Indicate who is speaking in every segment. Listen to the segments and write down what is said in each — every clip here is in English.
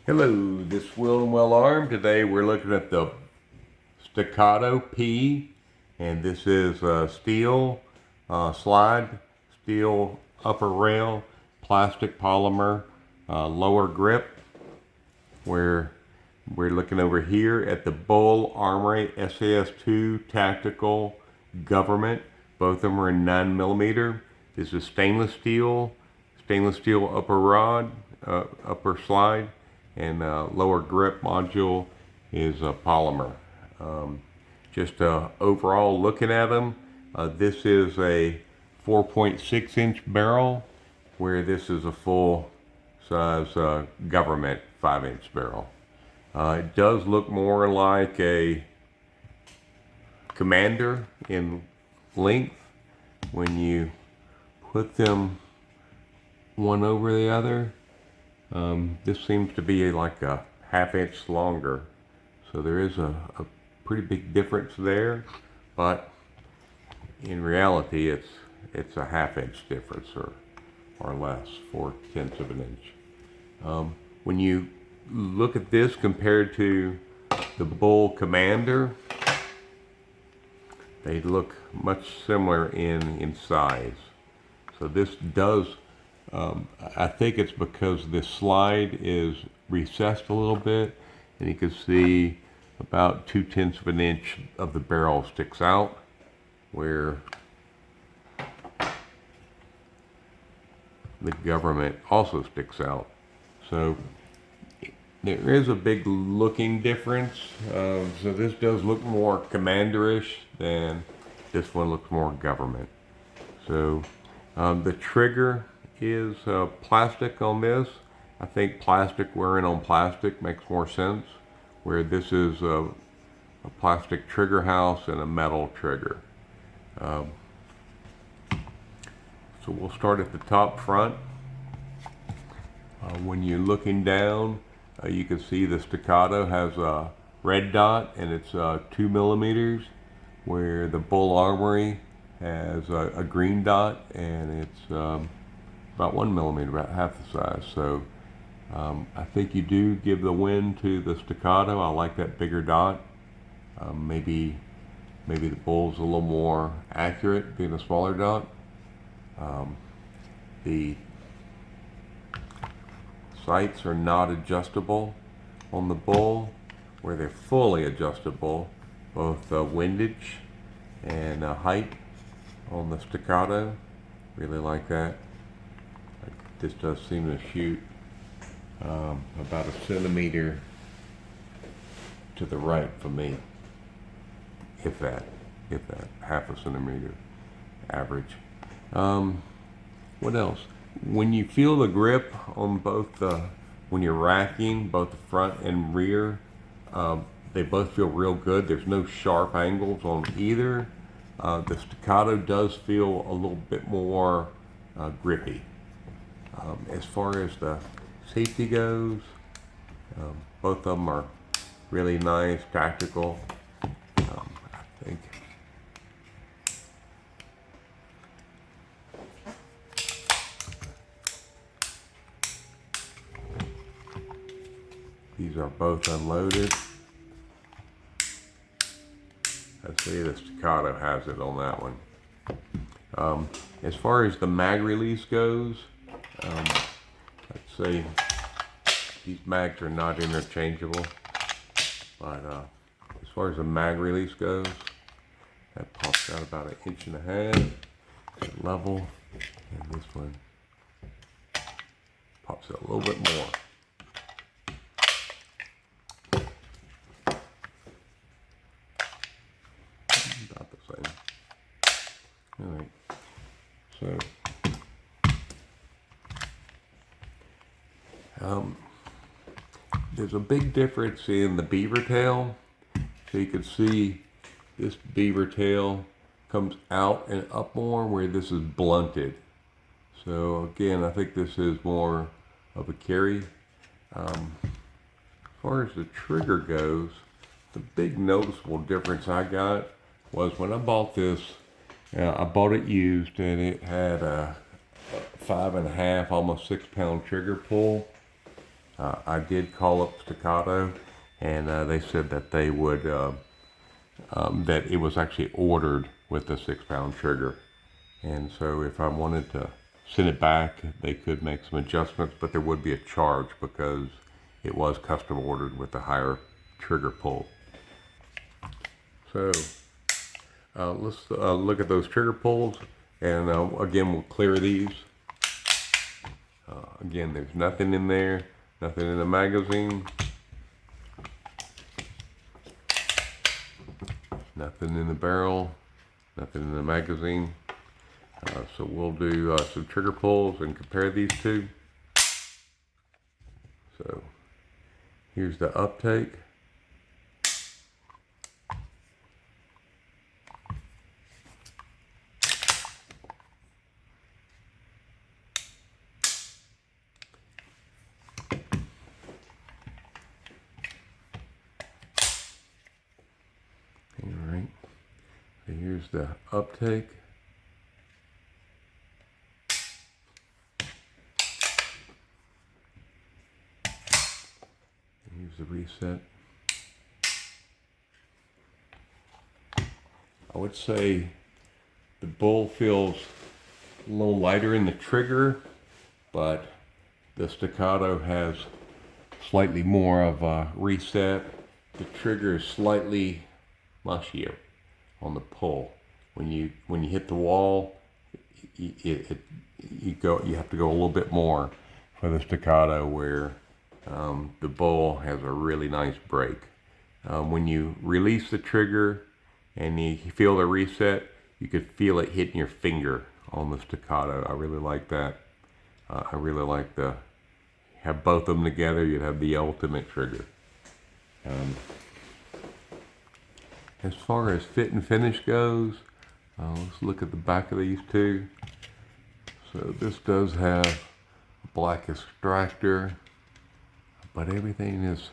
Speaker 1: Hello, this is Will and Well Armed. Today we're looking at the Staccato P, and this is steel slide, steel upper rail, plastic polymer, lower grip. We're looking over here at the Bul Armory SAS2 Tactical Government. Both of them are in 9mm. This is stainless steel upper rod, upper slide, and lower grip module is polymer. Just overall looking at them, this is a 4.6-inch barrel, where this is a full size government 5-inch barrel. It does look more like a Commander in length when you put them one over the other. This seems to be like a 1/2 inch longer, so there is a pretty big difference there, but in reality it's a 1/2 inch difference or less, 4/10 of an inch. When you look at this compared to the Bul Commander, they look much similar in size. So this does, I think it's because this slide is recessed a little bit, and you can see about 2/10 of an inch of the barrel sticks out, where the government also sticks out. So there is a big looking difference. So this does look more Commander-ish than this one looks more government. So the trigger is plastic on this. I think plastic wearing on plastic makes more sense, where this is a plastic trigger house and a metal trigger. So we'll start at the top front. When you're looking down, you can see the Staccato has a red dot, and it's 2mm, where the Bul Armory has a green dot, and it's about 1mm, about half the size. So I think you do give the win to the Staccato. I like that bigger dot. Maybe the Bul's a little more accurate, being a smaller dot. The sights are not adjustable on the Bul, where they're fully adjustable, both windage and height on the Staccato. Really like that. This does seem to shoot about 1 centimeter to the right for me, if that, 1/2 centimeter average. What else? When you feel the grip on both when you're racking, both the front and rear, they both feel real good. There's no sharp angles on either. The Staccato does feel a little bit more grippy. As far as the safety goes, both of them are really nice, tactical. I think these are both unloaded. Let's see, the Staccato has it on that one. As far as the mag release goes, let's see, these mags are not interchangeable, but as far as the mag release goes, that pops out about 1.5 inches at level, and this one pops out a little bit more. About the same. All right, so there's a big difference in the BEAVERTAIL. So you can see this BEAVERTAIL comes out and up more, where this is blunted. So again, I think this is more of a carry. As far as the trigger goes, the big noticeable difference I got was when I bought this. I bought it used, and it had a 5.5, almost 6 pound trigger pull. I did call up Staccato, and they said that they would, that it was actually ordered with a 6-pound trigger. And so if I wanted to send it back, they could make some adjustments, but there would be a charge because it was custom ordered with a higher trigger pull. So let's look at those trigger pulls, and again, we'll clear these. Again, there's nothing in there, nothing in the magazine, nothing in the barrel, nothing in the magazine. So we'll do some trigger pulls and compare these two. So here's the uptake. All right. So here's the uptake. Here's the reset. I would say the Bul feels a little lighter in the trigger, but the Staccato has slightly more of a reset. The trigger is slightly mushier on the pull. When you hit the wall, you have to go a little bit more for the Staccato, where the Bul has a really nice break. When you release the trigger and you feel the reset, you could feel it hitting your finger on the Staccato. I really like that. I really like have both of them together, you'd have the ultimate trigger. As far as fit and finish goes, let's look at the back of these two. So this does have a black extractor, but everything is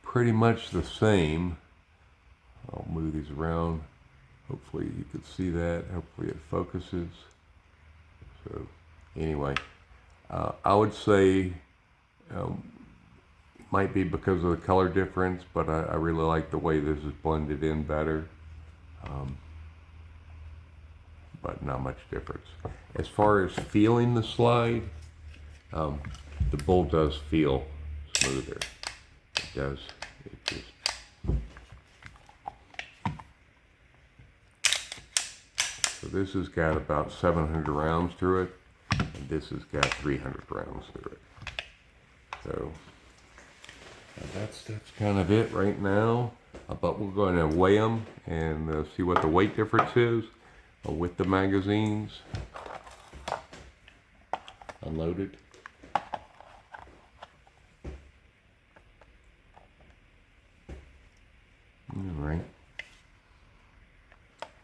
Speaker 1: pretty much the same. I'll move these around. Hopefully you can see that. Hopefully it focuses. So anyway, I would say it might be because of the color difference, but I really like the way this is blended in better. But not much difference. As far as feeling the slide, the Bul does feel smoother. It does. It just. So this has got about 700 rounds through it, and this has got 300 rounds through it. So that's kind of it right now. But we're going to weigh them and see what the weight difference is with the magazines unloaded. All right.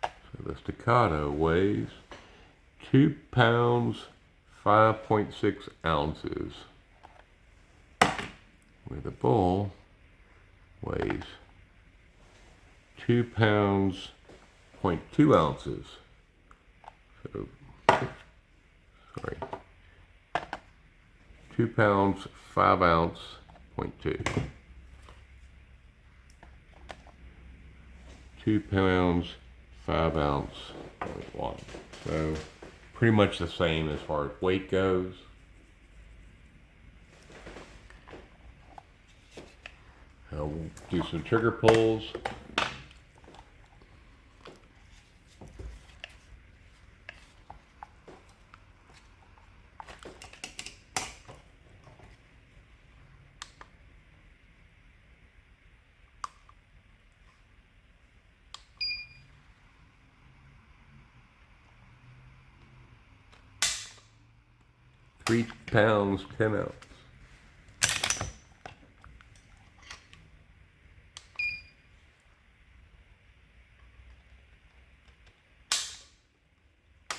Speaker 1: So the Staccato weighs 2 pounds, 5.6 ounces. Where the Bul weighs 2 pounds, 0.2 ounces. So, sorry, 2 pounds, 5 ounce, 0.2. 2 pounds, 5 ounce, 0.1. So pretty much the same as far as weight goes. We'll do some trigger pulls. Three pounds, 10 ounce.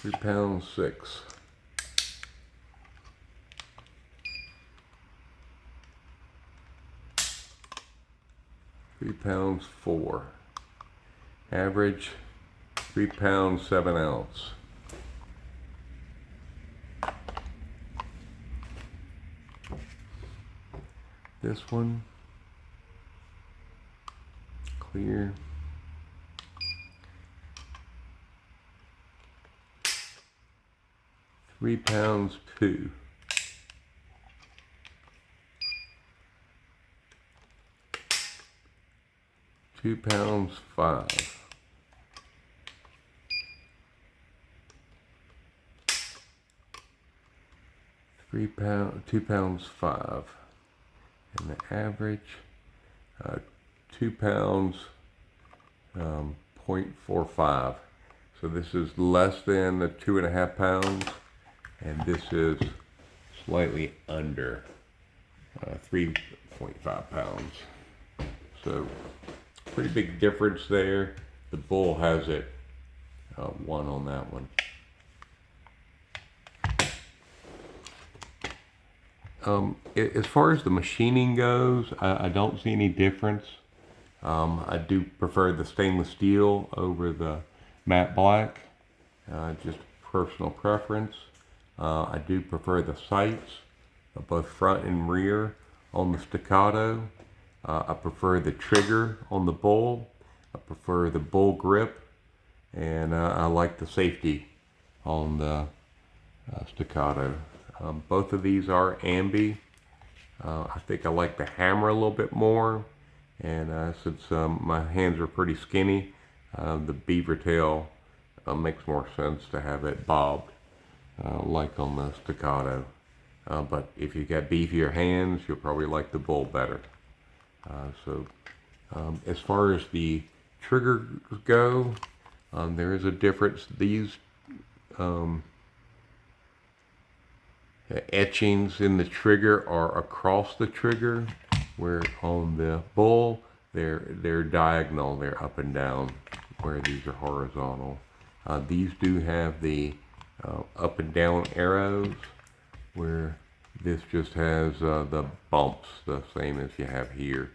Speaker 1: £3.06. 3 pounds 4. Average 3 pounds 7 ounce. this one, clear. £3 2. £2 5. £2 5. And the average, 2 pounds, 0.45. So this is less than the 2.5 pounds, and this is slightly under 3.5 pounds. So pretty big difference there. The Bull has it 1 on that one. As far as the machining goes, I don't see any difference. I do prefer the stainless steel over the matte black, just personal preference. I do prefer the sights, both front and rear on the Staccato. I prefer the trigger on the Bull. I prefer the Bull grip, and I like the safety on the Staccato. Both of these are ambi. I think I like the hammer a little bit more, and since my hands are pretty skinny, the BEAVERTAIL makes more sense to have it bobbed like on the Staccato. But if you got beefier hands, you'll probably like the Bull better. As far as the triggers go, there is a difference. These etchings in the trigger are across the trigger, where on the Bull they're diagonal, they're up and down, where these are horizontal. These do have the up and down arrows, where this just has the bumps, the same as you have here,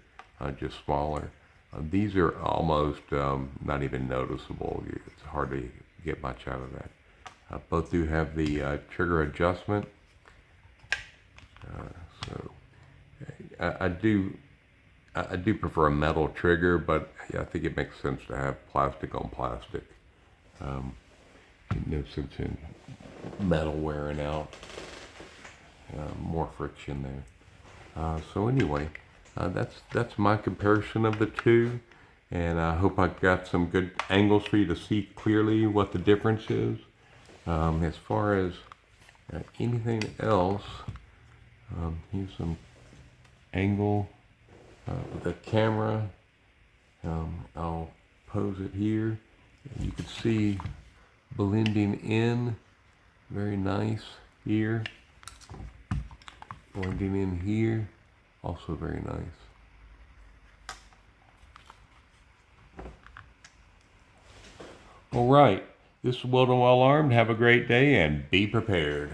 Speaker 1: just smaller. These are almost not even noticeable. It's hard to get much out of that. Both do have the trigger adjustment. I do prefer a metal trigger, but I think it makes sense to have plastic on plastic. No sense in metal wearing out. More friction there. So anyway, that's my comparison of the two, and I hope I got some good angles for you to see clearly what the difference is. As far as anything else, here's some angle with the camera. I'll pose it here. You can see blending in, very nice here. Blending in here, also very nice. All right, this is Weldon Well Armed. Have a great day and be prepared.